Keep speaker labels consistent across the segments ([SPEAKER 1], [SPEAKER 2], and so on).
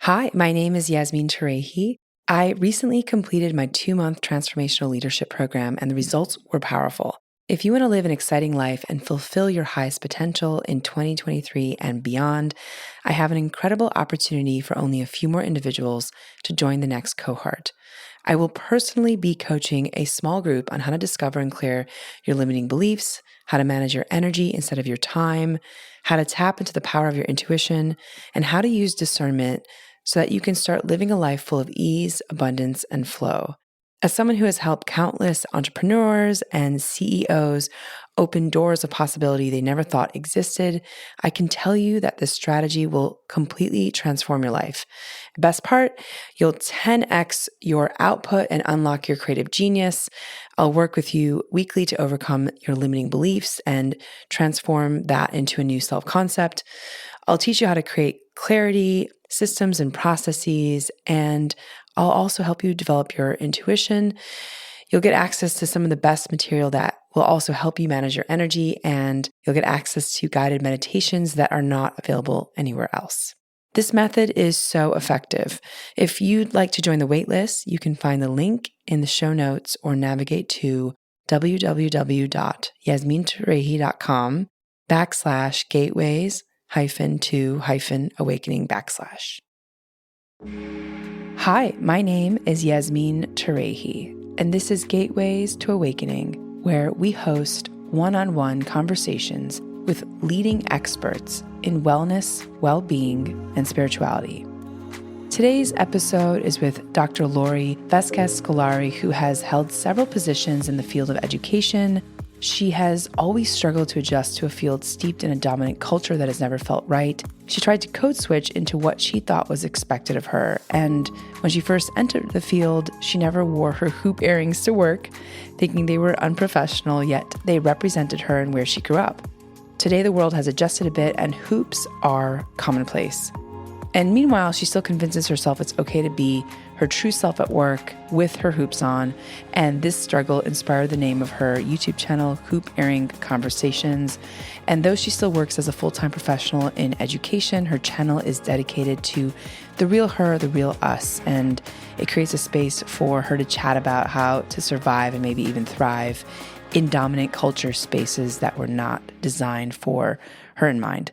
[SPEAKER 1] Hi, my name is Yasmin Terehi. I recently completed my 2-month transformational leadership program, and the results were powerful. If you want to live an exciting life and fulfill your highest potential in 2023 and beyond, I have an incredible opportunity for only a few more individuals to join the next cohort. I will personally be coaching a small group on how to discover and clear your limiting beliefs, how to manage your energy instead of your time, how to tap into the power of your intuition, and how to use discernment so that you can start living a life full of ease, abundance, and flow. As someone who has helped countless entrepreneurs and CEOs open doors of possibility they never thought existed, I can tell you that this strategy will completely transform your life. Best part, you'll 10x your output and unlock your creative genius. I'll work with you weekly to overcome your limiting beliefs and transform that into a new self-concept. I'll teach you how to create clarity, systems, and processes, and I'll also help you develop your intuition. You'll get access to some of the best material that will also help you manage your energy, and you'll get access to guided meditations that are not available anywhere else. This method is so effective. If you'd like to join the waitlist, you can find the link in the show notes or navigate to www.yasminterehi.com/gateways-to-awakening/. Hi, my name is Yasmin Terehi, and this is Gateways to Awakening, where we host one-on-one conversations with leading experts in wellness, well-being, and spirituality. Today's episode is with Dr. Laurie Scolari, who has held several positions in the field of education. She has always struggled to adjust to a field steeped in a dominant culture that has never felt right. She tried to code switch into what she thought was expected of her. And when she first entered the field, she never wore her hoop earrings to work, thinking they were unprofessional, yet they represented her and where she grew up. Today, the world has adjusted a bit and hoops are commonplace. And meanwhile, she still convinces herself it's okay to be her true self at work with her hoops on. And this struggle inspired the name of her YouTube channel, Hoop Earring Conversations. And though she still works as a full-time professional in education, her channel is dedicated to the real her, the real us. And it creates a space for her to chat about how to survive and maybe even thrive in dominant culture spaces that were not designed for her in mind.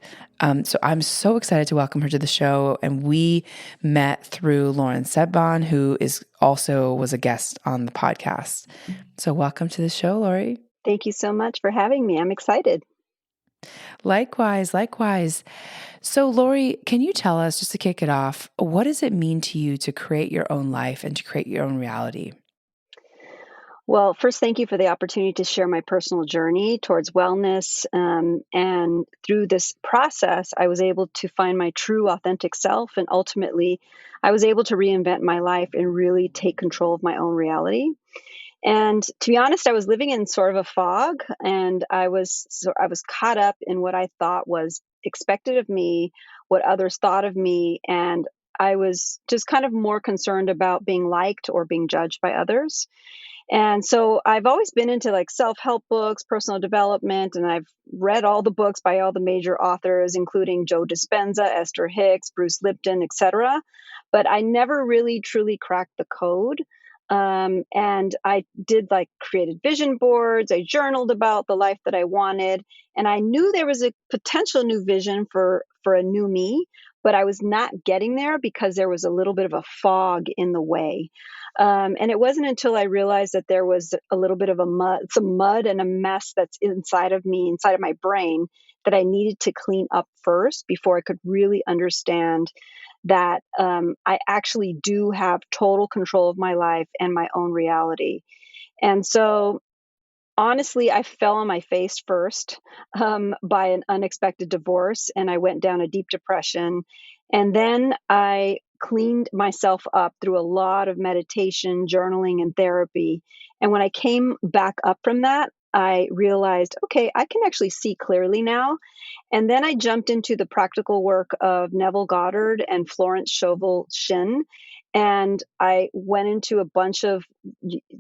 [SPEAKER 1] So I'm so excited to welcome her to the show. And we met through Lauren Sebon, who was a guest on the podcast. So welcome to the show, Laurie.
[SPEAKER 2] Thank you so much for having me. I'm excited.
[SPEAKER 1] Likewise. So Laurie, can you tell us, just to kick it off, what does it mean to you to create your own life and to create your own reality?
[SPEAKER 2] Well, first, thank you for the opportunity to share my personal journey towards wellness. And through this process, I was able to find my true, authentic self. And ultimately, I was able to reinvent my life and really take control of my own reality. And to be honest, I was living in sort of a fog, and I was caught up in what I thought was expected of me, what others thought of me, and I was just kind of more concerned about being liked or being judged by others. And so I've always been into like self-help books, personal development, and I've read all the books by all the major authors, including Joe Dispenza, Esther Hicks, Bruce Lipton, etc. But I never really truly cracked the code. And I did like created vision boards. I journaled about the life that I wanted, and I knew there was a potential new vision for a new me, but I was not getting there because there was a little bit of a fog in the way. And it wasn't until I realized that there was a little bit of some mud and a mess that's inside of me, inside of my brain, that I needed to clean up first before I could really understand that I actually do have total control of my life and my own reality. And so, honestly, I fell on my face first by an unexpected divorce, and I went down a deep depression. And then I cleaned myself up through a lot of meditation, journaling, and therapy. And when I came back up from that, I realized, okay, I can actually see clearly now. And then I jumped into the practical work of Neville Goddard and Florence Scovel Shinn. And I went into a bunch of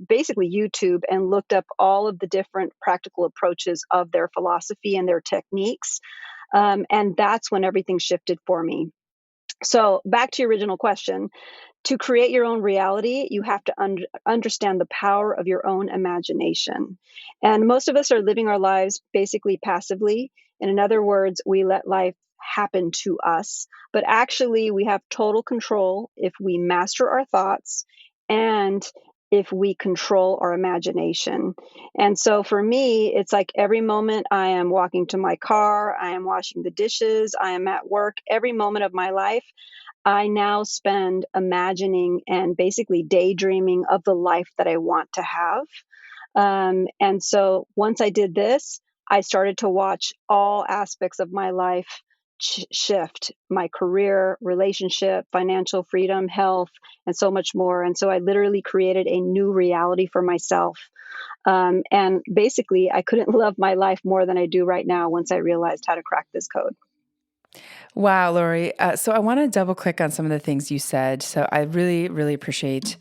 [SPEAKER 2] basically YouTube and looked up all of the different practical approaches of their philosophy and their techniques. And that's when everything shifted for me. So back to your original question. To create your own reality, you have to understand the power of your own imagination. And most of us are living our lives basically passively. And in other words, we let life happen to us. But actually, we have total control if we master our thoughts and if we control our imagination. And so for me, it's like every moment I am walking to my car, I am washing the dishes, I am at work, every moment of my life, I now spend imagining and basically daydreaming of the life that I want to have. And so once I did this, I started to watch all aspects of my life shift: my career, relationship, financial freedom, health, and so much more. And so I literally created a new reality for myself. And basically, I couldn't love my life more than I do right now once I realized how to crack this code.
[SPEAKER 1] Wow, Laurie. So I want to double click on some of the things you said. So I really, really appreciate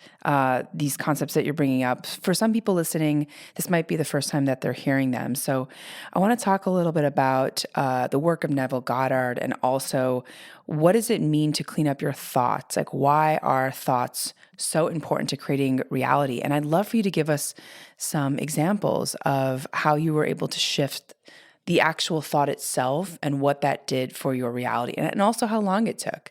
[SPEAKER 1] these concepts that you're bringing up. For some people listening, this might be the first time that they're hearing them. So I want to talk a little bit about the work of Neville Goddard, and also what does it mean to clean up your thoughts? Like, why are thoughts so important to creating reality? And I'd love for you to give us some examples of how you were able to shift the actual thought itself and what that did for your reality, and also how long it took.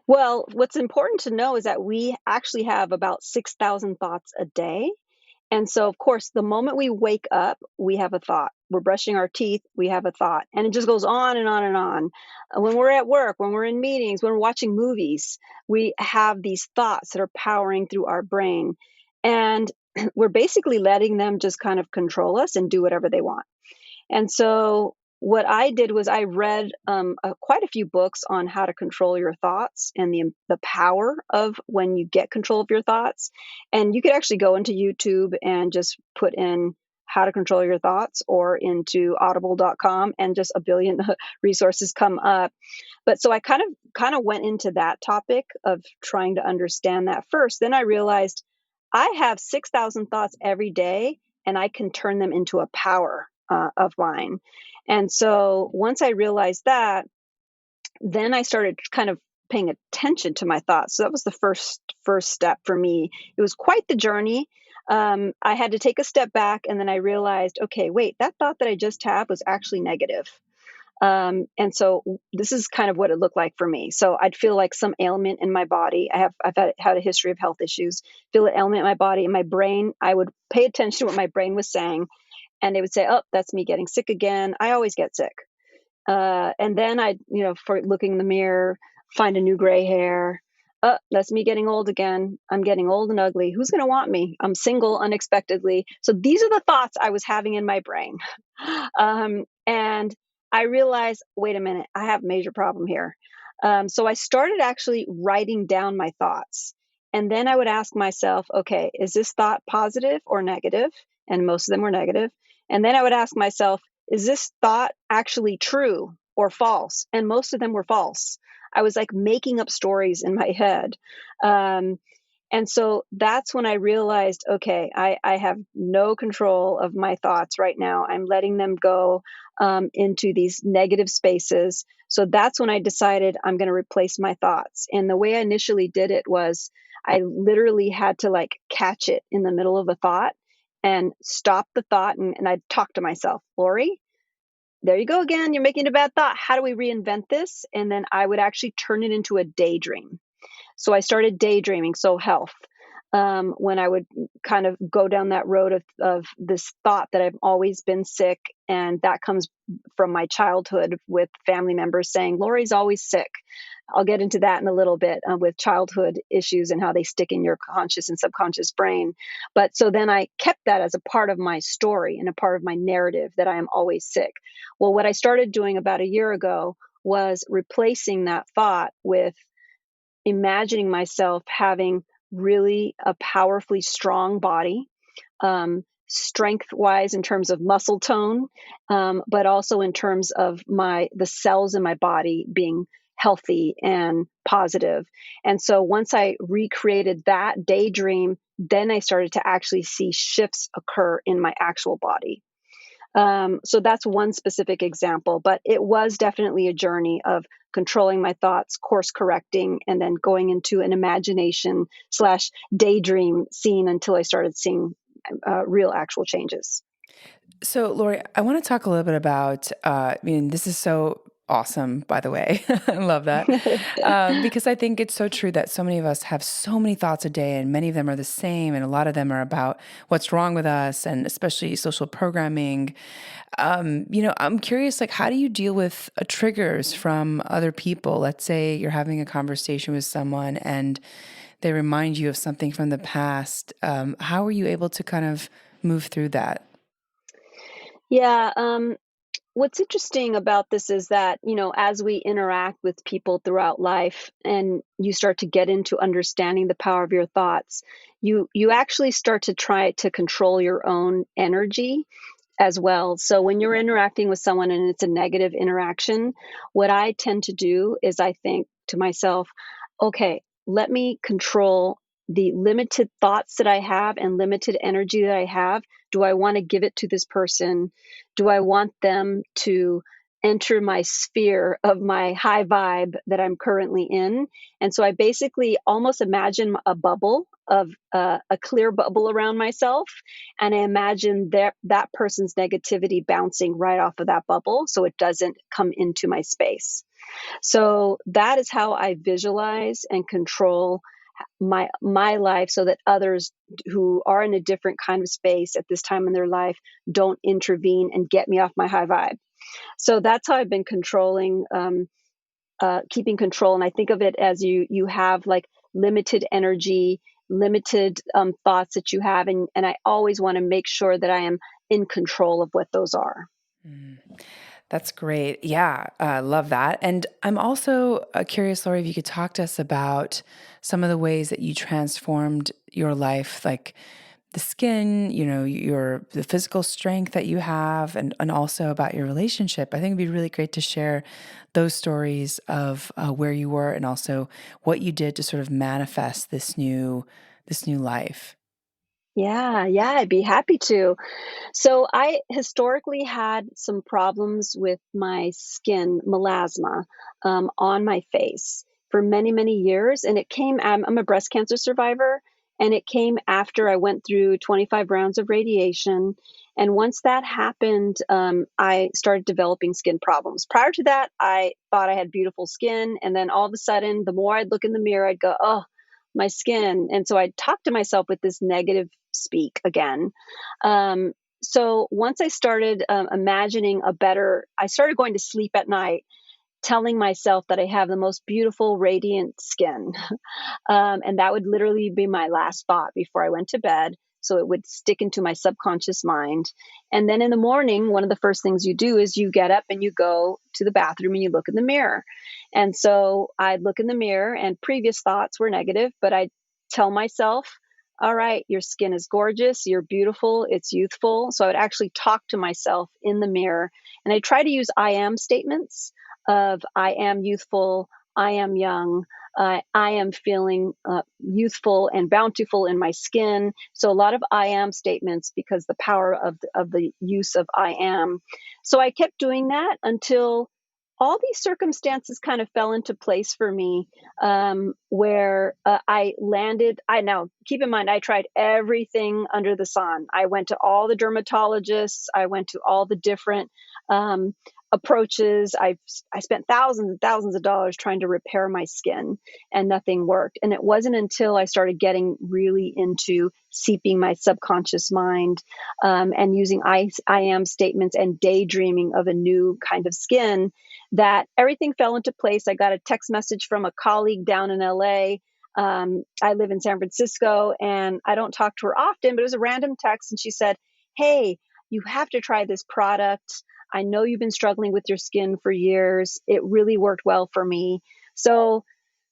[SPEAKER 2] Well, what's important to know is that we actually have about 6,000 thoughts a day. And so, of course, the moment we wake up, we have a thought. We're brushing our teeth, we have a thought. And it just goes on and on and on. When we're at work, when we're in meetings, when we're watching movies, we have these thoughts that are powering through our brain. And we're basically letting them just kind of control us and do whatever they want. And so what I did was I read quite a few books on how to control your thoughts and the power of when you get control of your thoughts. And you could actually go into YouTube and just put in how to control your thoughts, or into audible.com, and just a billion resources come up. But so I kind of went into that topic of trying to understand that first. Then I realized I have 6,000 thoughts every day, and I can turn them into a power of mine. And so once I realized that, then I started kind of paying attention to my thoughts. So that was the first step for me. It was quite the journey. I had to take a step back, and then I realized, okay, wait, that thought that I just had was actually negative. And so this is kind of what it looked like for me. So I'd feel like some ailment in my body. I've had a history of health issues. Feel an ailment in my body, in my brain. I would pay attention to what my brain was saying, and they would say, "Oh, that's me getting sick again." I always get sick. And then I'd, for looking in the mirror, find a new gray hair. Oh, that's me getting old again. I'm getting old and ugly. Who's going to want me? I'm single unexpectedly. So these are the thoughts I was having in my brain. And I realized, wait a minute, I have a major problem here. So I started actually writing down my thoughts. And then I would ask myself, okay, is this thought positive or negative? And most of them were negative. And then I would ask myself, is this thought actually true or false? And most of them were false. I was like making up stories in my head. Um, and so that's when I realized, okay, I have no control of my thoughts right now. I'm letting them go into these negative spaces. So that's when I decided I'm going to replace my thoughts. And the way I initially did it was I literally had to like catch it in the middle of a thought and stop the thought. And I'd talk to myself, Laurie, there you go again. You're making a bad thought. How do we reinvent this? And then I would actually turn it into a daydream. So I started daydreaming. So health. When I would kind of go down that road of this thought that I've always been sick. And that comes from my childhood, with family members saying, Laurie's always sick. I'll get into that in a little bit, with childhood issues and how they stick in your conscious and subconscious brain. But so then I kept that as a part of my story and a part of my narrative, that I am always sick. Well, what I started doing about a year ago was replacing that thought with imagining myself having really a powerfully strong body, strength wise in terms of muscle tone, but also in terms of the cells in my body being healthy and positive. And so once I recreated that daydream, then I started to actually see shifts occur in my actual body. So that's one specific example, but it was definitely a journey of controlling my thoughts, course correcting, and then going into an imagination slash daydream scene until I started seeing real actual changes.
[SPEAKER 1] So, Lori, I want to talk a little bit about, I mean, this is so awesome, by the way. I love that. Because I think it's so true that so many of us have so many thoughts a day, and many of them are the same. And a lot of them are about what's wrong with us, and especially social programming. I'm curious, like, how do you deal with triggers from other people? Let's say you're having a conversation with someone and they remind you of something from the past. How are you able to kind of move through that?
[SPEAKER 2] Yeah. What's interesting about this is that, as we interact with people throughout life and you start to get into understanding the power of your thoughts, you actually start to try to control your own energy as well. So when you're interacting with someone and it's a negative interaction, what I tend to do is I think to myself, okay, let me control the limited thoughts that I have and limited energy that I have. Do I want to give it to this person? Do I want them to enter my sphere of my high vibe that I'm currently in? And so I basically almost imagine a bubble of a clear bubble around myself, and I imagine that person's negativity bouncing right off of that bubble so it doesn't come into my space. So that is how I visualize and control my life so that others who are in a different kind of space at this time in their life don't intervene and get me off my high vibe. So that's how I've been controlling, keeping control. And I think of it as you have like limited energy, limited thoughts that you have, and I always want to make sure that I am in control of what those are.
[SPEAKER 1] Mm. That's great. Yeah, love that. And I'm also curious, Lori, if you could talk to us about some of the ways that you transformed your life, like the skin, the physical strength that you have, and also about your relationship. I think it'd be really great to share those stories of where you were and also what you did to sort of manifest this new life.
[SPEAKER 2] Yeah, I'd be happy to. So I historically had some problems with my skin, melasma, on my face for many, many years. And it came, I'm a breast cancer survivor, and it came after I went through 25 rounds of radiation. And once that happened, I started developing skin problems. Prior to that, I thought I had beautiful skin. And then all of a sudden, the more I'd look in the mirror, I'd go, oh, my skin. And so I'd talk to myself with this negative speak again. So once I started imagining I started going to sleep at night telling myself that I have the most beautiful, radiant skin. And that would literally be my last thought before I went to bed. So it would stick into my subconscious mind. And then in the morning, one of the first things you do is you get up and you go to the bathroom and you look in the mirror. And so I'd look in the mirror, and previous thoughts were negative, but I'd tell myself, all right, your skin is gorgeous, you're beautiful, it's youthful. So I would actually talk to myself in the mirror. And I try to use I am statements of I am youthful, I am young, I am feeling youthful and bountiful in my skin. So a lot of I am statements because the power of the use of I am. So I kept doing that until all these circumstances kind of fell into place for me, where I landed. I now keep in mind I tried everything under the sun. I went to all the dermatologists. I went to all the different um, approaches. I spent thousands and thousands of dollars trying to repair my skin, and nothing worked. And it wasn't until I started getting really into seeping my subconscious mind, and using I am statements and daydreaming of a new kind of skin, that everything fell into place. I got a text message from a colleague down in LA. I live in San Francisco and I don't talk to her often, but it was a random text. And she said, hey, you have to try this product. I know you've been struggling with your skin for years. It really worked well for me. So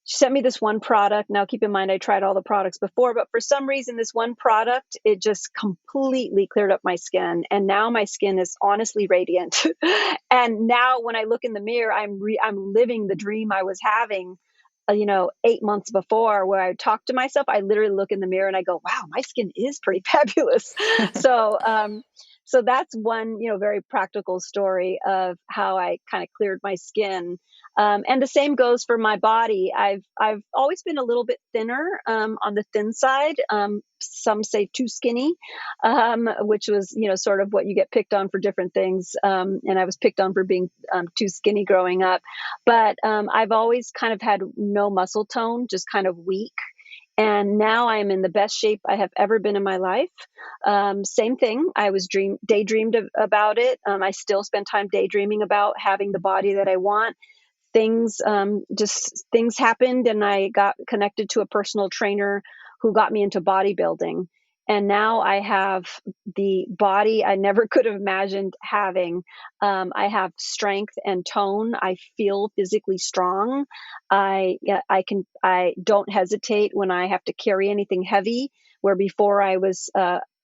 [SPEAKER 2] she sent me this one product. Now, keep in mind, I tried all the products before, but for some reason, this one product, it just completely cleared up my skin. And now my skin is honestly radiant. And now when I look in the mirror, I'm living the dream I was having, 8 months before, where I talk to myself. I literally look in the mirror and I go, wow, my skin is pretty fabulous. So, So that's one, very practical story of how I kind of cleared my skin. And the same goes for my body. I've always been a little bit thinner, on the thin side. Some say too skinny, which was, sort of what you get picked on for different things. And I was picked on for being too skinny growing up. But I've always kind of had no muscle tone, just kind of weak. And now I am in the best shape I have ever been in my life. Same thing. I was daydreamed about it. I still spend time daydreaming about having the body that I want. Things happened, and I got connected to a personal trainer who got me into bodybuilding. And now I have the body I never could have imagined having. I have strength and tone. I feel physically strong. I don't hesitate when I have to carry anything heavy, where before I was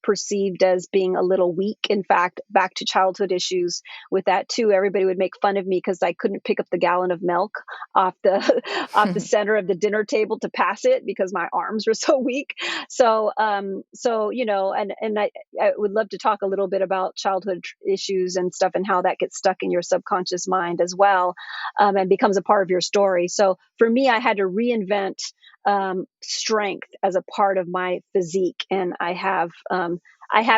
[SPEAKER 2] perceived as being a little weak. In fact, back to childhood issues with that too. Everybody would make fun of me because I couldn't pick up the gallon of milk off the off the center of the dinner table to pass it because my arms were so weak. And I would love to talk a little bit about childhood issues and stuff and how that gets stuck in your subconscious mind as well, and becomes a part of your story. So for me, I had to reinvent strength as a part of my physique, and I have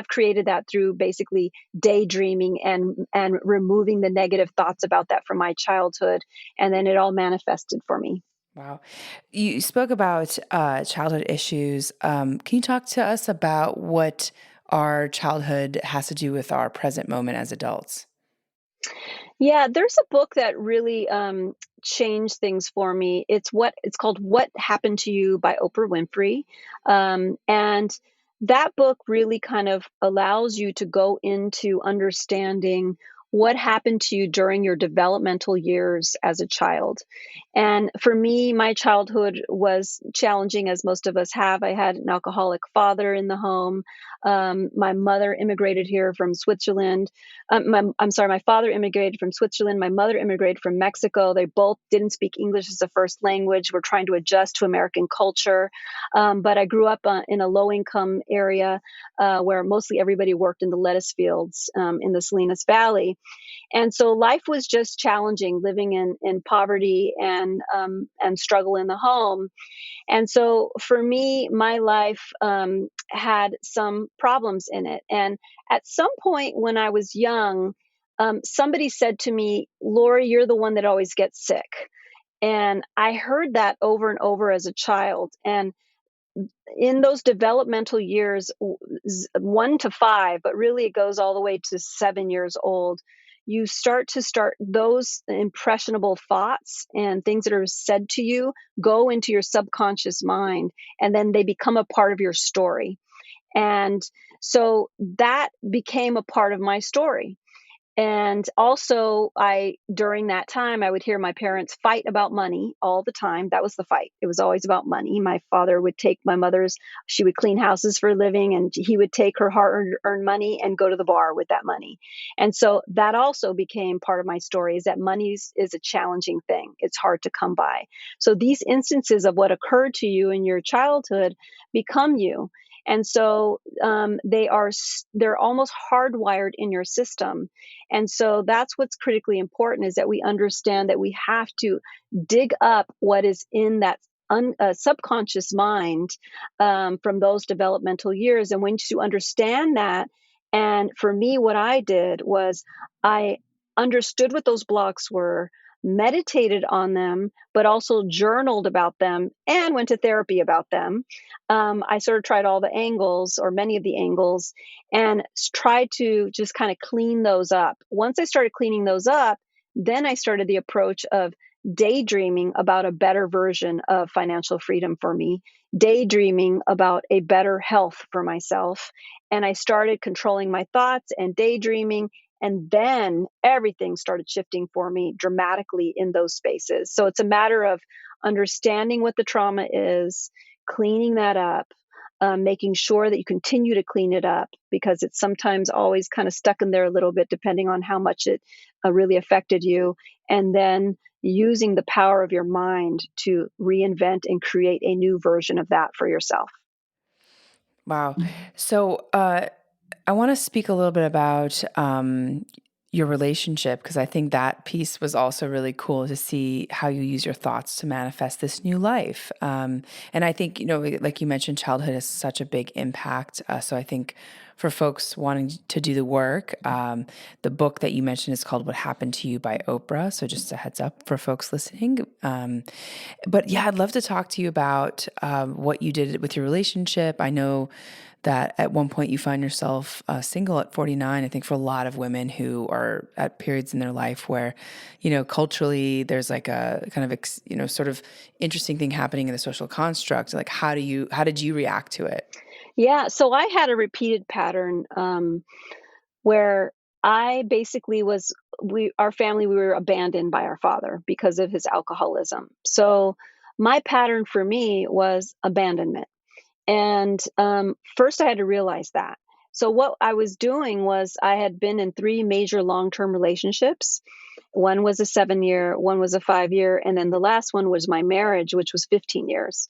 [SPEAKER 2] created that through basically daydreaming and removing the negative thoughts about that from my childhood, and then it all manifested for me.
[SPEAKER 1] Wow. You spoke about childhood issues. Can you talk to us about what our childhood has to do with our present moment as adults?
[SPEAKER 2] Yeah, there's a book that really changed things for me. It's called "What Happened to You" by Oprah Winfrey, and that book really kind of allows you to go into understanding what happened to you during your developmental years as a child. And for me, my childhood was challenging, as most of us have. I had an alcoholic father in the home. My mother immigrated here from Switzerland. I'm sorry, my father immigrated from Switzerland. My mother immigrated from Mexico. They both didn't speak English as a first language. We're trying to adjust to American culture. But I grew up in a low income area where mostly everybody worked in the lettuce fields in the Salinas Valley. And so life was just challenging, living in poverty and struggle in the home. And so for me, my life had some problems in it. And at some point when I was young, somebody said to me, "Laurie, you're the one that always gets sick." And I heard that over and over as a child. And in those developmental years, 1 to 5, but really it goes all the way to 7 years old, you start those impressionable thoughts and things that are said to you go into your subconscious mind, and then they become a part of your story. And so that became a part of my story. And also, during that time, I would hear my parents fight about money all the time. That was the fight. It was always about money. My father would take my mother's, she would clean houses for a living, and he would take her hard earned money and go to the bar with that money. And so that also became part of my story, is that money is a challenging thing. It's hard to come by. So these instances of what occurred to you in your childhood become you. And so they're almost hardwired in your system. And so that's what's critically important, is that we understand that we have to dig up what is in that subconscious mind from those developmental years. And once you understand that, and for me, what I did was I understood what those blocks were, meditated on them, but also journaled about them and went to therapy about them. I sort of tried all the angles, or many of the angles, and tried to just kind of clean those up. Once I started cleaning those up, then I started the approach of daydreaming about a better version of financial freedom for me, daydreaming about a better health for myself. And I started controlling my thoughts and daydreaming. And then everything started shifting for me dramatically in those spaces. So it's a matter of understanding what the trauma is, cleaning that up, making sure that you continue to clean it up, because it's sometimes always kind of stuck in there a little bit, depending on how much it really affected you. And then using the power of your mind to reinvent and create a new version of that for yourself.
[SPEAKER 1] Wow. So, I want to speak a little bit about your relationship, because I think that piece was also really cool to see how you use your thoughts to manifest this new life. And I think, like you mentioned, childhood has such a big impact. So I think for folks wanting to do the work, the book that you mentioned is called What Happened to You by Oprah. So just a heads up for folks listening. But yeah, I'd love to talk to you about what you did with your relationship. I know that at one point you find yourself single at 49. I think for a lot of women who are at periods in their life where, culturally there's like a kind of, sort of interesting thing happening in the social construct. Like, how did you react to it?
[SPEAKER 2] Yeah, so I had a repeated pattern where I basically our family, we were abandoned by our father because of his alcoholism. So my pattern for me was abandonment. And first, I had to realize that. So, what I was doing was I had been in three major long term relationships. One was a 7 year, one was a 5 year, and then the last one was my marriage, which was 15 years.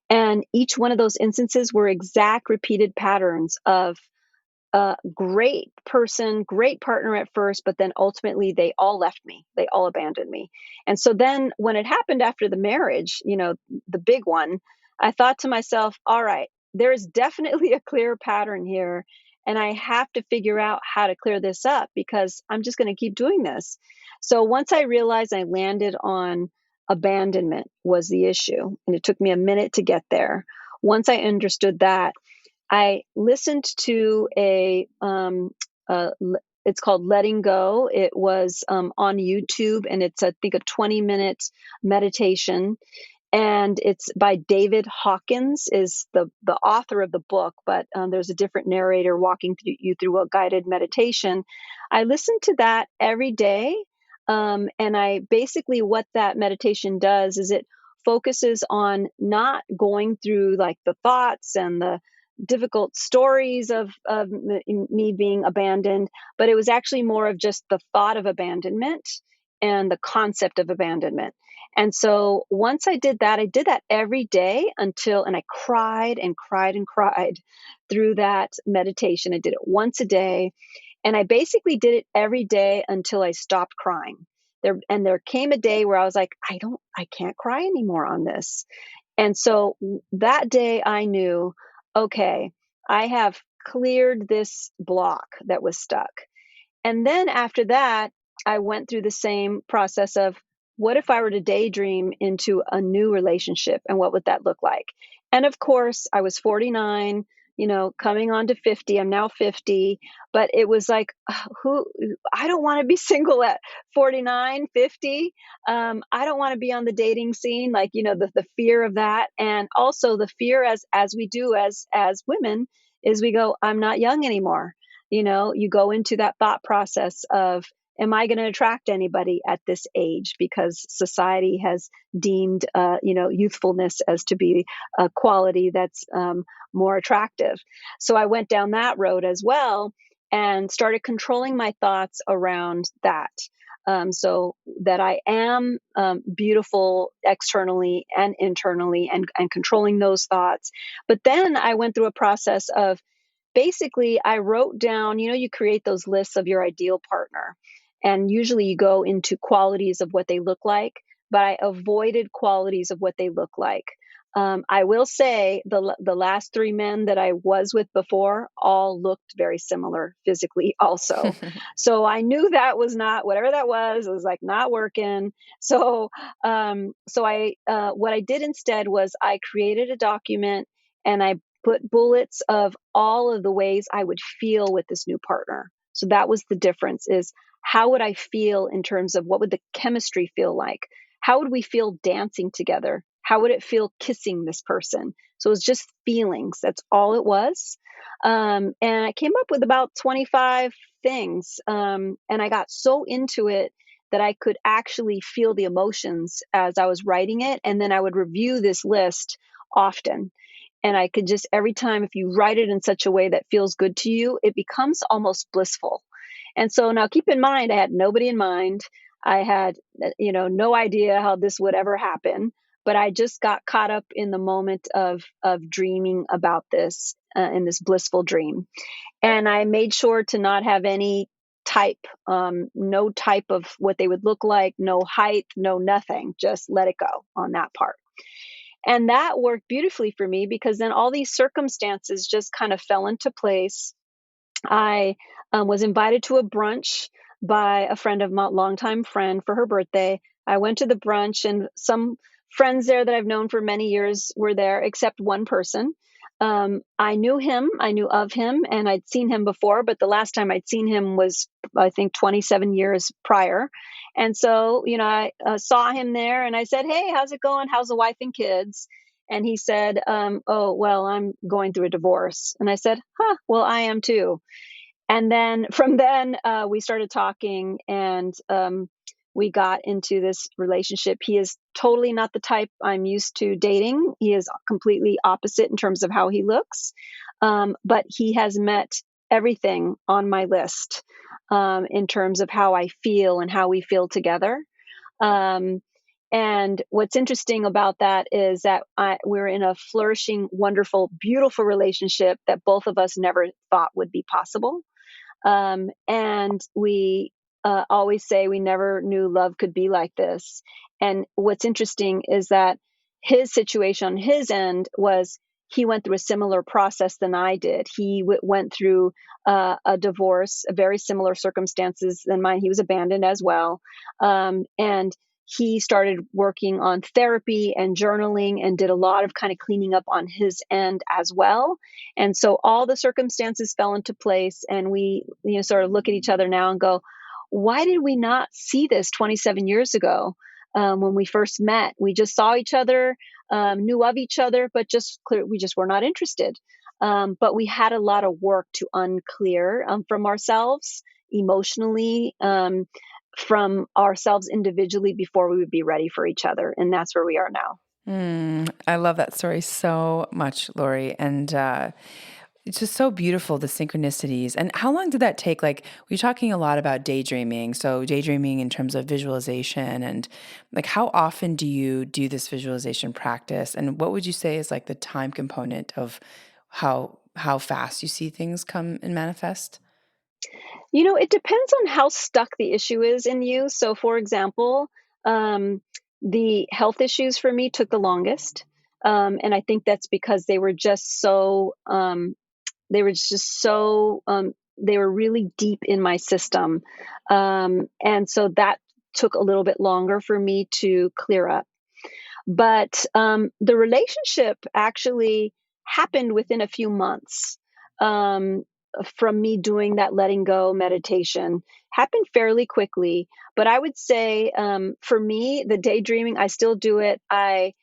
[SPEAKER 2] And each one of those instances were exact repeated patterns of great person, great partner at first, but then ultimately they all left me. They all abandoned me. And so then when it happened after the marriage, the big one, I thought to myself, all right, there is definitely a clear pattern here. And I have to figure out how to clear this up because I'm just going to keep doing this. So once I realized I landed on abandonment was the issue, and it took me a minute to get there. Once I understood that, I listened to it's called Letting Go. It was on YouTube, and it's, I think, a 20-minute meditation. And it's by David Hawkins, is the author of the book, but there's a different narrator walking you through a guided meditation. I listen to that every day. And I basically, what that meditation does is it focuses on not going through like the thoughts and the difficult stories of me being abandoned, but it was actually more of just the thought of abandonment and the concept of abandonment. And so once I did that every day and I cried and cried and cried through that meditation. I did it once a day, and I basically did it every day until I stopped crying. There came a day where I was like, I can't cry anymore on this. And so that day I knew, okay, I have cleared this block that was stuck. And then after that, I went through the same process of what if I were to daydream into a new relationship and what would that look like? And of course, I was 49, coming on to 50. I'm now 50, but it was like, who I don't want to be single at 49, 50. I don't want to be on the dating scene, like, the fear of that. And also the fear as we do as women is we go, I'm not young anymore. You go into that thought process of, am I going to attract anybody at this age? Because society has deemed, youthfulness as to be a quality that's more attractive. So I went down that road as well and started controlling my thoughts around that. So that I am beautiful externally and internally, and controlling those thoughts. But then I went through a process of, basically, I wrote down, you create those lists of your ideal partner. And usually you go into qualities of what they look like, but I avoided qualities of what they look like. I will say the last three men that I was with before all looked very similar physically also. So I knew that was not, whatever that was, it was like not working. So, what I did instead was I created a document and I put bullets of all of the ways I would feel with this new partner. So that was the difference, is how would I feel in terms of what would the chemistry feel like? How would we feel dancing together? How would it feel kissing this person? So it was just feelings. That's all it was. And I came up with about 25 things. And I got so into it that I could actually feel the emotions as I was writing it. And then I would review this list often. And I could just, every time, if you write it in such a way that feels good to you, it becomes almost blissful. And so now keep in mind, I had nobody in mind. I had, no idea how this would ever happen. but I just got caught up in the moment of dreaming about this in this blissful dream. And I made sure to not have any type, no type of what they would look like, no height, no nothing, just let it go on that part. And that worked beautifully for me because then all these circumstances just kind of fell into place. I was invited to a brunch by a friend of my longtime friend for her birthday. I went to the brunch, and some friends there that I've known for many years were there, except one person. I knew him, I knew of him, and I'd seen him before, but the last time I'd seen him was, I think, 27 years prior. And so, I saw him there and I said, "Hey, how's it going? How's the wife and kids?" And he said, "Oh, well, I'm going through a divorce." And I said, "Huh, well, I am too." And then from then, we started talking, and we got into this relationship. He is totally not the type I'm used to dating. He is completely opposite in terms of how he looks. But he has met everything on my list in terms of how I feel and how we feel together. Um, and what's interesting about that is that we're in a flourishing, wonderful, beautiful relationship that both of us never thought would be possible. And we always say we never knew love could be like this. And what's interesting is that his situation on his end was he went through a similar process than I did. He went through a divorce, very similar circumstances than mine. He was abandoned as well. And he started working on therapy and journaling and did a lot of kind of cleaning up on his end as well. And so all the circumstances fell into place, and we, sort of look at each other now and go, why did we not see this 27 years ago when we first met? We just saw each other, knew of each other, but we just were not interested. But we had a lot of work to unclear from ourselves emotionally, from ourselves individually before we would be ready for each other. And that's where we are now.
[SPEAKER 1] I love that story so much, Laurie. And it's just so beautiful, the synchronicities. And how long did that take? Like, we're talking a lot about daydreaming. So daydreaming in terms of visualization, and like, how often do you do this visualization practice? And what would you say is like the time component of how fast you see things come and manifest?
[SPEAKER 2] It depends on how stuck the issue is in you. So, for example, um, the health issues for me took the longest. And I think that's because they were just so, they were really deep in my system. And so that took a little bit longer for me to clear up. But the relationship actually happened within a few months from me doing that letting go meditation. Happened fairly quickly. But I would say for me, the daydreaming, I still do it. I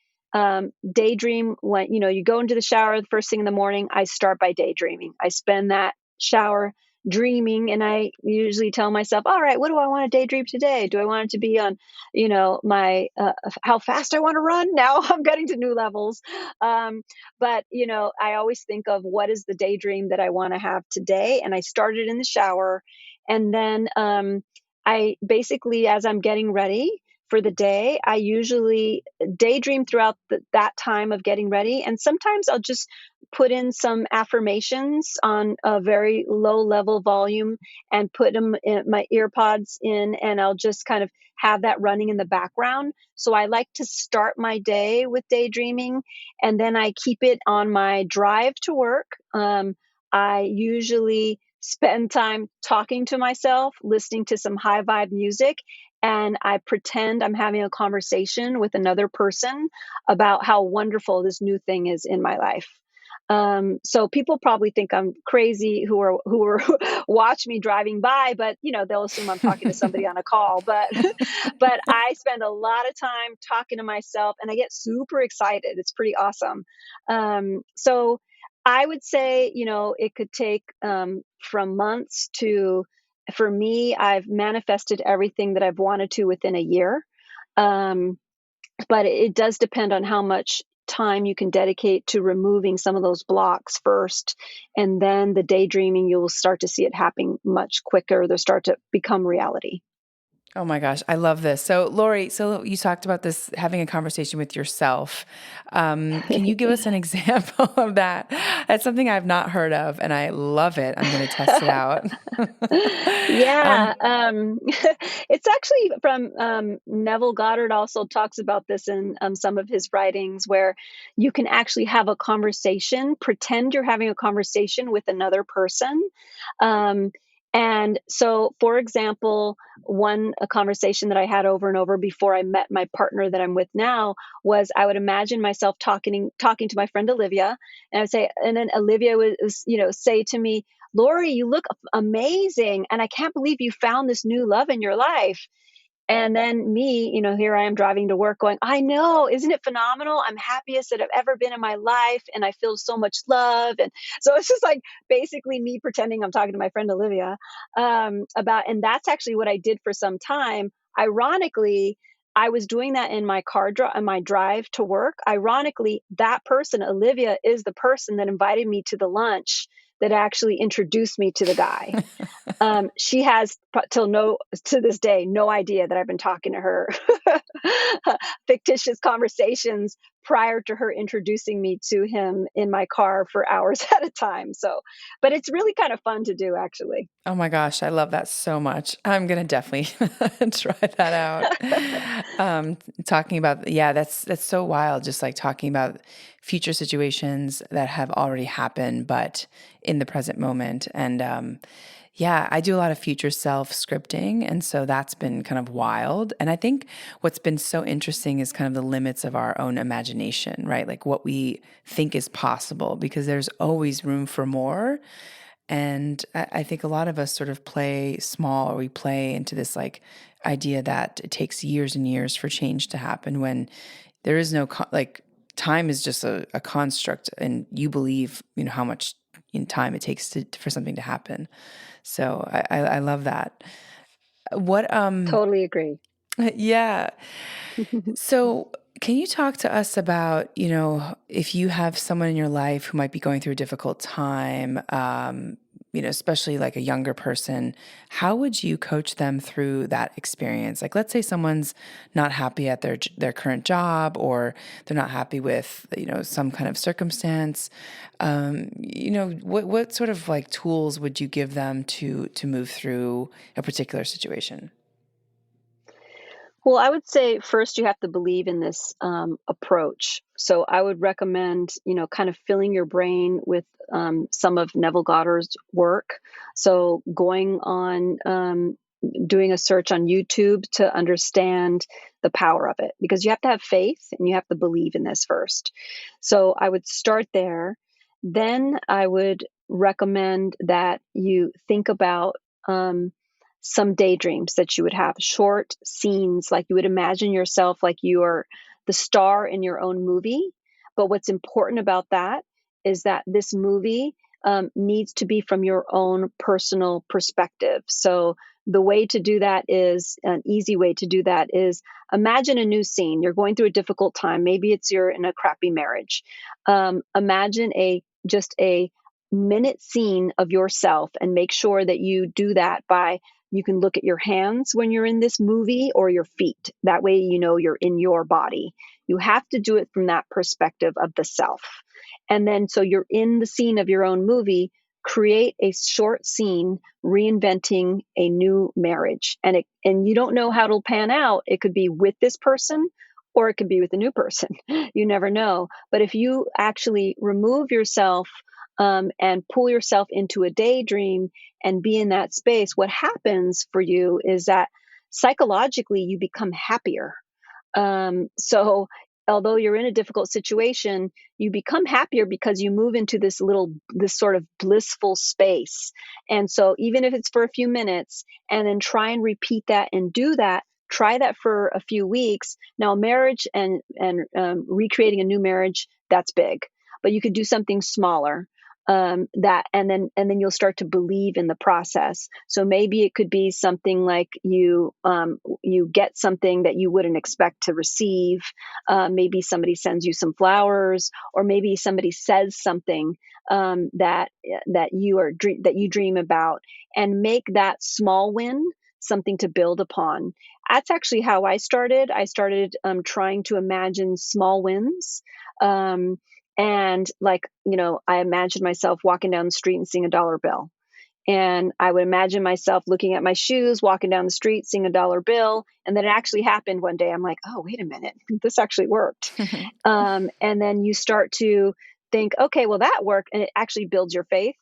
[SPEAKER 2] daydream when, you go into the shower the first thing in the morning. I start by daydreaming. I spend that shower dreaming, and I usually tell myself, all right, what do I want to daydream today? Do I want it to be on my how fast I want to run? Now I'm getting to new levels. But I always think of what is the daydream that I want to have today, and I started in the shower. And then I basically, as I'm getting ready for the day, I usually daydream throughout that time of getting ready. And sometimes I'll just put in some affirmations on a very low level volume and put them in my ear pods in, and I'll just kind of have that running in the background. So I like to start my day with daydreaming, and then I keep it on my drive to work. I usually spend time talking to myself, listening to some high vibe music, and I pretend I'm having a conversation with another person about how wonderful this new thing is in my life. So people probably think I'm crazy who are watch me driving by, but they'll assume I'm talking to somebody on a call. But but I spend a lot of time talking to myself, and I get super excited. It's pretty awesome. So I would say it could take from months to, for me, I've manifested everything that I've wanted to within a year. Um, but it does depend on how much time you can dedicate to removing some of those blocks first. And then the daydreaming, you'll start to see it happening much quicker. They'll start to become reality.
[SPEAKER 1] Oh my gosh, I love this. So, Laurie, so you talked about this having a conversation with yourself. Can you give us an example of that? That's something I've not heard of, and I love it. I'm going to test it out.
[SPEAKER 2] Yeah,
[SPEAKER 1] um,
[SPEAKER 2] it's actually from Neville Goddard also talks about this in some of his writings, where you can actually have a conversation, pretend you're having a conversation with another person. Um, and so, for example, a conversation that I had over and over before I met my partner that I'm with now was I would imagine myself talking to my friend Olivia, and I would say, and then Olivia would, say to me, Laurie, you look amazing. And I can't believe you found this new love in your life. And then me, here I am driving to work going, I know, isn't it phenomenal? I'm happiest that I've ever been in my life. And I feel so much love. And so it's just like basically me pretending I'm talking to my friend Olivia and that's actually what I did for some time. Ironically, I was doing that in my in my drive to work. Ironically, that person, Olivia, is the person that invited me to the lunch that actually introduced me to the guy. She has to this day, no idea that I've been talking to her fictitious conversations prior to her introducing me to him in my car for hours at a time. So, but it's really kind of fun to do, actually.
[SPEAKER 1] oh my gosh, I love that so much. I'm going to definitely try that out. Talking about, yeah, that's so wild. Just like talking about future situations that have already happened, but in the present moment. And yeah, I do a lot of future self scripting. And so that's been kind of wild. And I think what's been so interesting is kind of the limits of our own imagination, right? Like what we think is possible, because there's always room for more. And I think a lot of us sort of play small, or we play into this like idea that it takes years and years for change to happen, when there is no, like, time is just a construct, and you believe, how much in time it takes for something to happen. So I love that. What,
[SPEAKER 2] Totally agree.
[SPEAKER 1] yeah. So, can you talk to us about, if you have someone in your life who might be going through a difficult time, especially like a younger person, how would you coach them through that experience? Like, let's say someone's not happy at their current job, or they're not happy with, some kind of circumstance. What sort of like tools would you give them to move through a particular situation?
[SPEAKER 2] Well, I would say first you have to believe in this approach. So I would recommend, kind of filling your brain with some of Neville Goddard's work. So going on, doing a search on YouTube to understand the power of it, because you have to have faith and you have to believe in this first. So I would start there. Then I would recommend that you think about some daydreams that you would have, short scenes, like you would imagine yourself like you are the star in your own movie. But what's important about that is that this movie needs to be from your own personal perspective. So the way to do that is an easy way to do that is imagine a new scene. You're going through a difficult time. Maybe you're in a crappy marriage. Imagine just a minute scene of yourself, and make sure that you do that by you can look at your hands when you're in this movie, or your feet. That way, you're in your body. You have to do it from that perspective of the self. And then, so you're in the scene of your own movie, create a short scene reinventing a new marriage. And you don't know how it'll pan out. It could be with this person, or it could be with a new person. You never know. But if you actually remove yourself and pull yourself into a daydream and be in that space, what happens for you is that psychologically you become happier. So although you're in a difficult situation, you become happier because you move into this sort of blissful space. And so even if it's for a few minutes, and then try and repeat that and do that, try that for a few weeks. Now, marriage and recreating a new marriage, that's big, but you could do something smaller. That and then you'll start to believe in the process. So maybe it could be something like you get something that you wouldn't expect to receive. Maybe somebody sends you some flowers, or maybe somebody says something that you dream about, and make that small win something to build upon. That's actually how I started. I started trying to imagine small wins. Um, and like, I imagined myself walking down the street and seeing a dollar bill. And I would imagine myself looking at my shoes, walking down the street, seeing a dollar bill. And then it actually happened one day. I'm like, oh, wait a minute, this actually worked. And then you start to think, okay, well, that worked. And it actually builds your faith.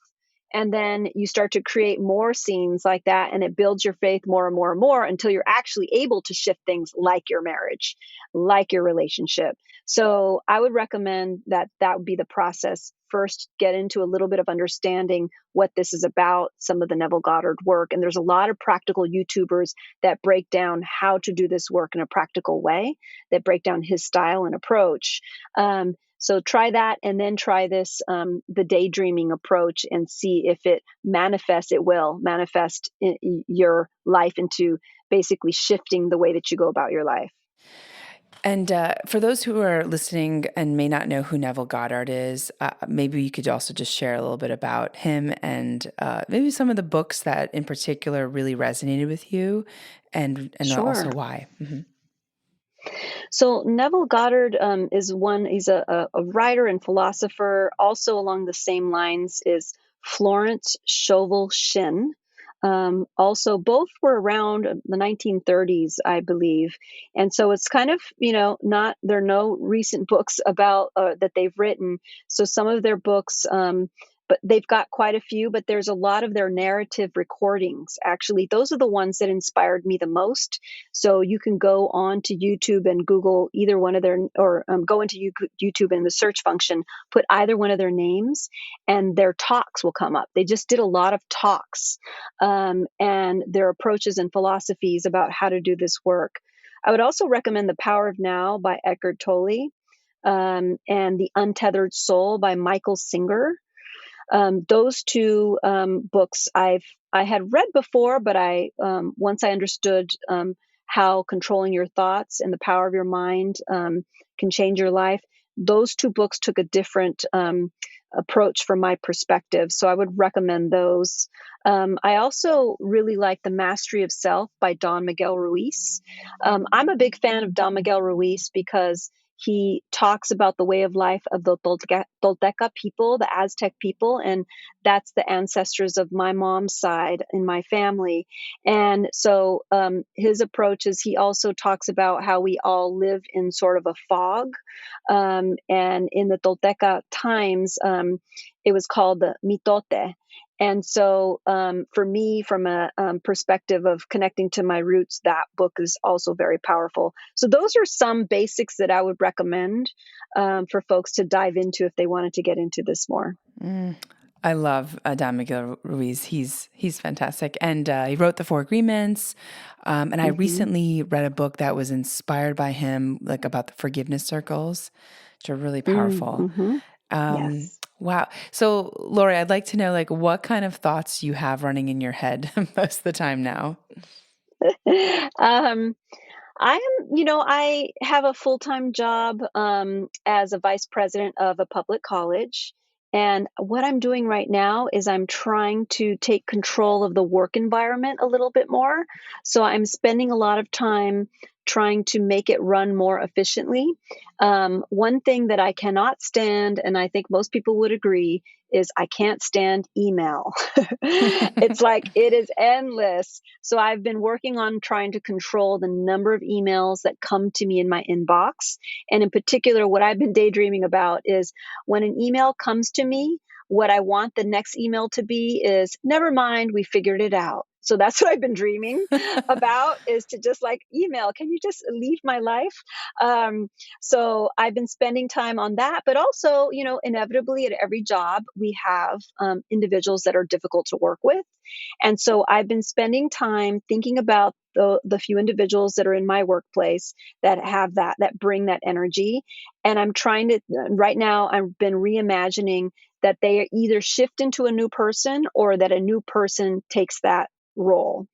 [SPEAKER 2] And then you start to create more scenes like that, and it builds your faith more and more and more until you're actually able to shift things like your marriage, like your relationship. So I would recommend that would be the process. First, get into a little bit of understanding what this is about, some of the Neville Goddard work. And there's a lot of practical YouTubers that break down how to do this work in a practical way, that break down his style and approach. So try that, and then try this, the daydreaming approach, and see if it manifests. It will manifest your life into basically shifting the way that you go about your life.
[SPEAKER 1] And for those who are listening and may not know who Neville Goddard is, maybe you could also just share a little bit about him and maybe some of the books that in particular really resonated with you, and also
[SPEAKER 2] Sure.
[SPEAKER 1] why. Mm-hmm.
[SPEAKER 2] So Neville Goddard he's a writer and philosopher. Also along the same lines is Florence Scovel Shinn. Also, both were around the 1930s, I believe. And so it's kind of, there are no recent books about that they've written. So some of their books, but they've got quite a few, but there's a lot of their narrative recordings. Actually, those are the ones that inspired me the most. So you can go on to YouTube and Google either one of their, or go into YouTube in the search function, put either one of their names, and their talks will come up. They just did a lot of talks, and their approaches and philosophies about how to do this work. I would also recommend The Power of Now by Eckhart Tolle, and The Untethered Soul by Michael Singer. Those two books I had read before, but once I understood how controlling your thoughts and the power of your mind can change your life, those two books took a different approach from my perspective. So I would recommend those. I also really like The Mastery of Self by Don Miguel Ruiz. I'm a big fan of Don Miguel Ruiz because he talks about the way of life of the Tolteca people, the Aztec people, and that's the ancestors of my mom's side in my family. And so his approach is, he also talks about how we all live in sort of a fog. And in the Tolteca times, it was called the mitote. And so for me, from a perspective of connecting to my roots, that book is also very powerful. So those are some basics that I would recommend for folks to dive into if they wanted to get into this more.
[SPEAKER 1] I love Don Miguel Ruiz. He's fantastic. And he wrote The Four Agreements. And I recently read a book that was inspired by him, like about the forgiveness circles, which are really powerful.
[SPEAKER 2] Yes.
[SPEAKER 1] Wow. So, Laurie, I'd like to know, like, what kind of thoughts you have running in your head most of the time now.
[SPEAKER 2] I have a full-time job as a vice president of a public college. And what I'm doing right now is I'm trying to take control of the work environment a little bit more. So I'm spending a lot of time trying to make it run more efficiently. One thing that I cannot stand, and I think most people would agree, is I can't stand email. It's like it is endless. So I've been working on trying to control the number of emails that come to me in my inbox. And in particular, what I've been daydreaming about is when an email comes to me, what I want the next email to be is, never mind, we figured it out. So that's what I've been dreaming about, is to just like email, can you just leave my life? So I've been spending time on that, but also, inevitably at every job, we have individuals that are difficult to work with. And so I've been spending time thinking about the few individuals that are in my workplace that have that bring that energy. And I'm trying to, right now, I've been reimagining that they either shift into a new person or that a new person takes that role.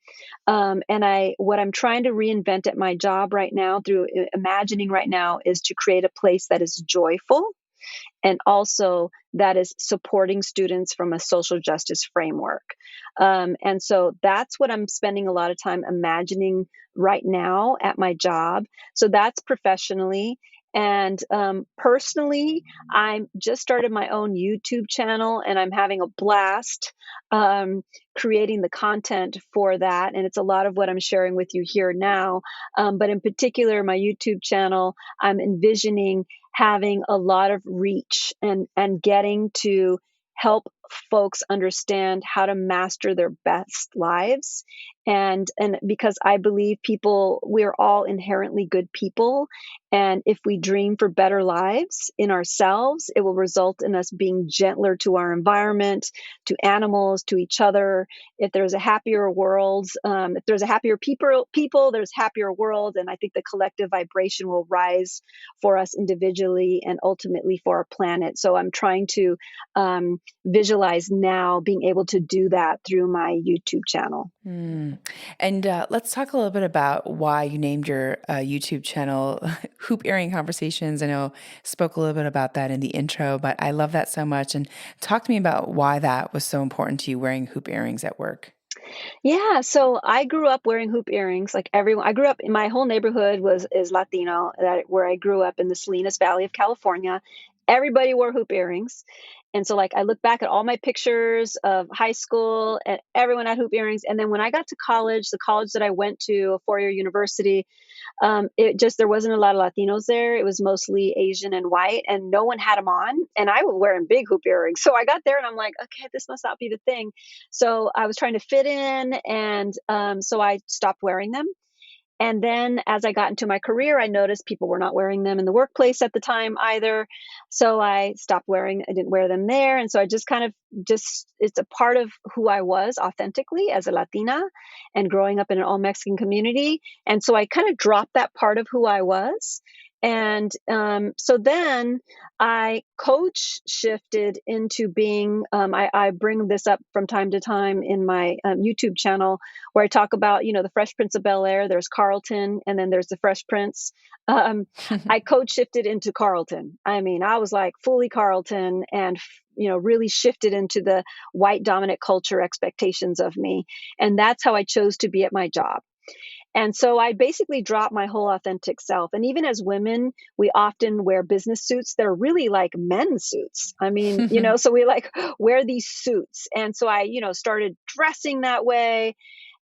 [SPEAKER 2] What I'm trying to reinvent at my job right now through imagining right now is to create a place that is joyful and also that is supporting students from a social justice framework. And so that's what I'm spending a lot of time imagining right now at my job. So that's professionally. And personally, I just started my own YouTube channel and I'm having a blast um, creating the content for that. And it's a lot of what I'm sharing with you here now. But in particular, my YouTube channel, I'm envisioning having a lot of reach and getting to help folks understand how to master their best lives. And because I believe people, we're all inherently good people, and if we dream for better lives in ourselves, it will result in us being gentler to our environment, to animals, to each other. If there's a happier world, if there's a happier people, there's happier world, and I think the collective vibration will rise for us individually and ultimately for our planet. So I'm trying to visualize now being able to do that through my YouTube channel.
[SPEAKER 1] And let's talk a little bit about why you named your YouTube channel Hoop Earring Conversations. I know spoke a little bit about that in the intro, but I love that so much. And talk to me about why that was so important to you, wearing hoop earrings at work.
[SPEAKER 2] Yeah, so I grew up wearing hoop earrings like everyone. I grew up in my whole neighborhood was is Latino where I grew up in the Salinas Valley of California. Everybody wore hoop earrings. And so like I look back at all my pictures of high school and everyone had hoop earrings. And then when I got to college, the college that I went to, a four-year university, it just, there wasn't a lot of Latinos there. It was mostly Asian and white, and no one had them on. And I was wearing big hoop earrings. So I got there and I'm like, okay, this must not be the thing. So I was trying to fit in. And so I stopped wearing them. And then as I got into my career, I noticed people were not wearing them in the workplace at the time either. So I stopped wearing, I didn't wear them there. And so I just kind of it's a part of who I was authentically as a Latina and growing up in an all Mexican community. And so I kind of dropped that part of who I was. And so then I coach shifted into being, I bring this up from time to time in my YouTube channel where I talk about, the Fresh Prince of Bel-Air, there's Carlton, and then there's the Fresh Prince. I coach shifted into Carlton. I mean, I was like fully Carlton and, really shifted into the white dominant culture expectations of me. And that's how I chose to be at my job. And so I basically dropped my whole authentic self. And even as women, we often wear business suits that are really like men's suits. I mean, so we like wear these suits. And so I, started dressing that way.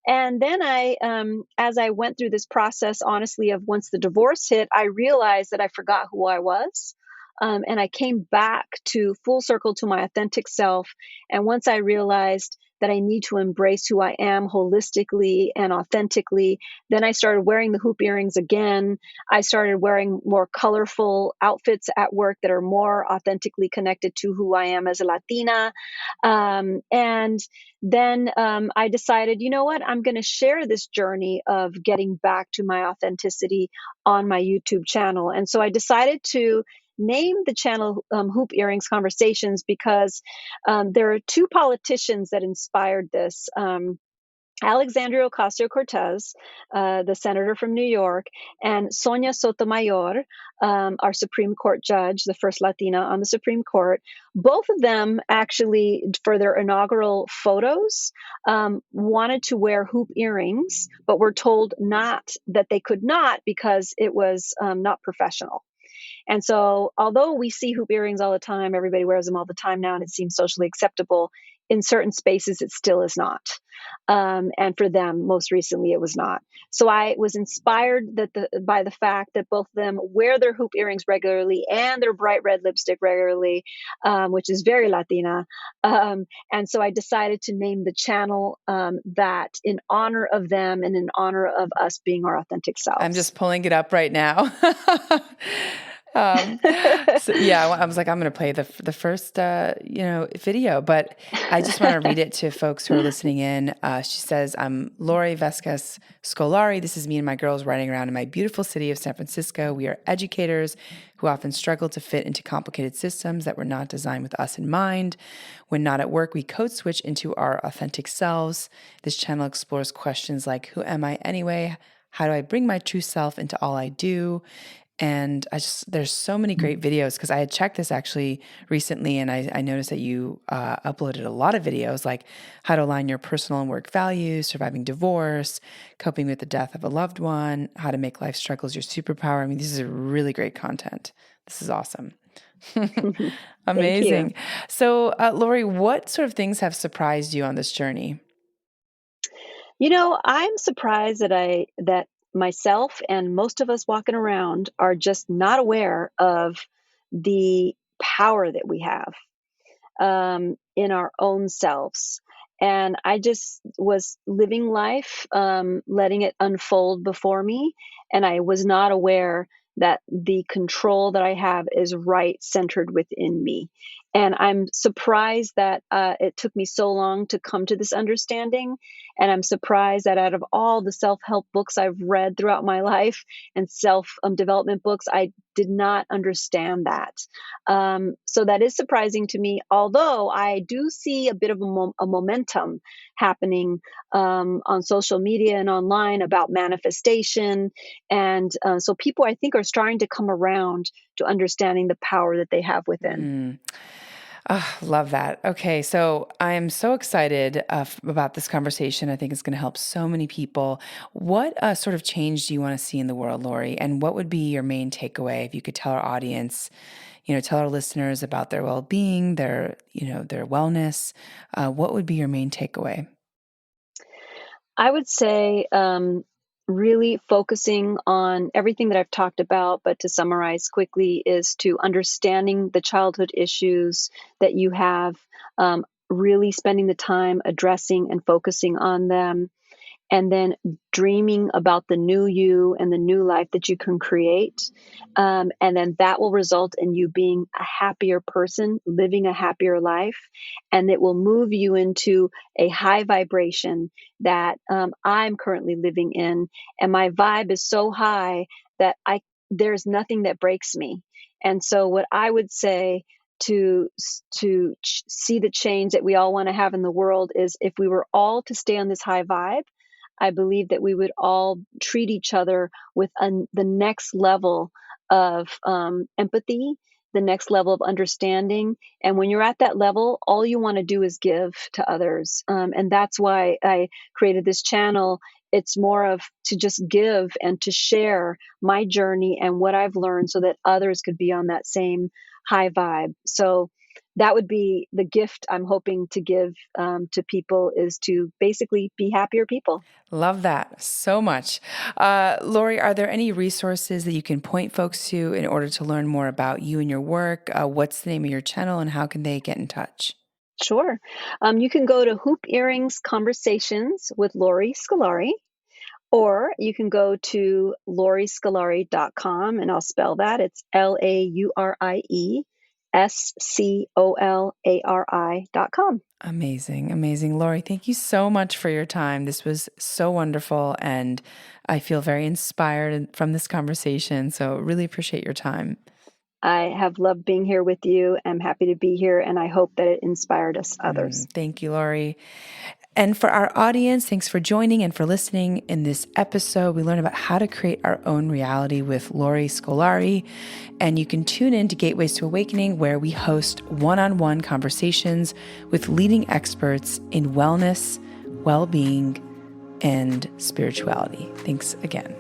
[SPEAKER 2] And then as I went through this process, honestly, of once the divorce hit, I realized that I forgot who I was. And I came back to full circle to my authentic self. And once I realized that I need to embrace who I am holistically and authentically, then I started wearing the hoop earrings again. I started wearing more colorful outfits at work that are more authentically connected to who I am as a Latina. And then I decided, you know what, I'm going to share this journey of getting back to my authenticity on my YouTube channel. And so I decided to name the channel Hoop Earrings Conversations because there are two politicians that inspired this. Alexandria Ocasio-Cortez, the senator from New York, and Sonia Sotomayor, our Supreme Court judge, the first Latina on the Supreme Court. Both of them actually, for their inaugural photos, wanted to wear hoop earrings, but were told not that they could not because it was not professional. And so, although we see hoop earrings all the time, everybody wears them all the time now, and it seems socially acceptable, in certain spaces, it still is not. And for them, most recently, it was not. So I was inspired by the fact that both of them wear their hoop earrings regularly and their bright red lipstick regularly, which is very Latina. And so I decided to name the channel that in honor of them and in honor of us being our authentic selves.
[SPEAKER 1] I'm just pulling it up right now. I was like, I'm going to play the first, video, but I just want to read it to folks who are listening in. She says, I'm Laurie Scolari. This is me and my girls riding around in my beautiful city of San Francisco. We are educators who often struggle to fit into complicated systems that were not designed with us in mind. When not at work, we code switch into our authentic selves. This channel explores questions like, who am I anyway? How do I bring my true self into all I do? And there's so many great videos, because I had checked this actually recently, and I noticed that you uploaded a lot of videos, like how to align your personal and work values, surviving divorce, coping with the death of a loved one, how to make life struggles your superpower. I mean, this is really great content. This is awesome.
[SPEAKER 2] Thank you.
[SPEAKER 1] Amazing. So, Laurie, what sort of things have surprised you on this journey?
[SPEAKER 2] I'm surprised that myself and most of us walking around are just not aware of the power that we have in our own selves. And I just was living life, letting it unfold before me. And I was not aware that the control that I have is right centered within me. And I'm surprised that it took me so long to come to this understanding. And I'm surprised that out of all the self help books I've read throughout my life and self development books, I did not understand that. So that is surprising to me, although I do see a bit of a momentum happening on social media and online about manifestation. And so people, I think, are starting to come around to understanding the power that they have within.
[SPEAKER 1] Mm. Ah, love that. Okay, so I am so excited about this conversation. I think it's going to help so many people. What sort of change do you want to see in the world, Laurie? And what would be your main takeaway if you could tell our audience, tell our listeners about their well-being, their wellness? What would be your main takeaway?
[SPEAKER 2] I would say really focusing on everything that I've talked about, but to summarize quickly, is to understanding the childhood issues that you have, really spending the time addressing and focusing on them, and then dreaming about the new you and the new life that you can create. And then that will result in you being a happier person, living a happier life. And it will move you into a high vibration that I'm currently living in. And my vibe is so high that there's nothing that breaks me. And so what I would say to see the change that we all want to have in the world is, if we were all to stay on this high vibe, I believe that we would all treat each other with the next level of empathy, the next level of understanding. And when you're at that level, all you want to do is give to others. And that's why I created this channel. It's more of to just give and to share my journey and what I've learned so that others could be on that same high vibe. So that would be the gift I'm hoping to give to people, is to basically be happier people.
[SPEAKER 1] Love that so much. Laurie, are there any resources that you can point folks to in order to learn more about you and your work? What's the name of your channel, and how can they get in touch?
[SPEAKER 2] Sure. You can go to Hoop Earrings Conversations with Laurie Scolari, or you can go to lauriescolari.com, and I'll spell that. It's LaurieScolari.com.
[SPEAKER 1] Amazing, amazing. Laurie, thank you so much for your time. This was so wonderful, and I feel very inspired from this conversation. So, really appreciate your time.
[SPEAKER 2] I have loved being here with you. I'm happy to be here, and I hope that it inspired us others.
[SPEAKER 1] Thank you, Laurie. And for our audience, thanks for joining and for listening. In this episode, we learn about how to create our own reality with Laurie Scolari. And you can tune in to Gateways to Awakening, where we host one-on-one conversations with leading experts in wellness, well-being, and spirituality. Thanks again.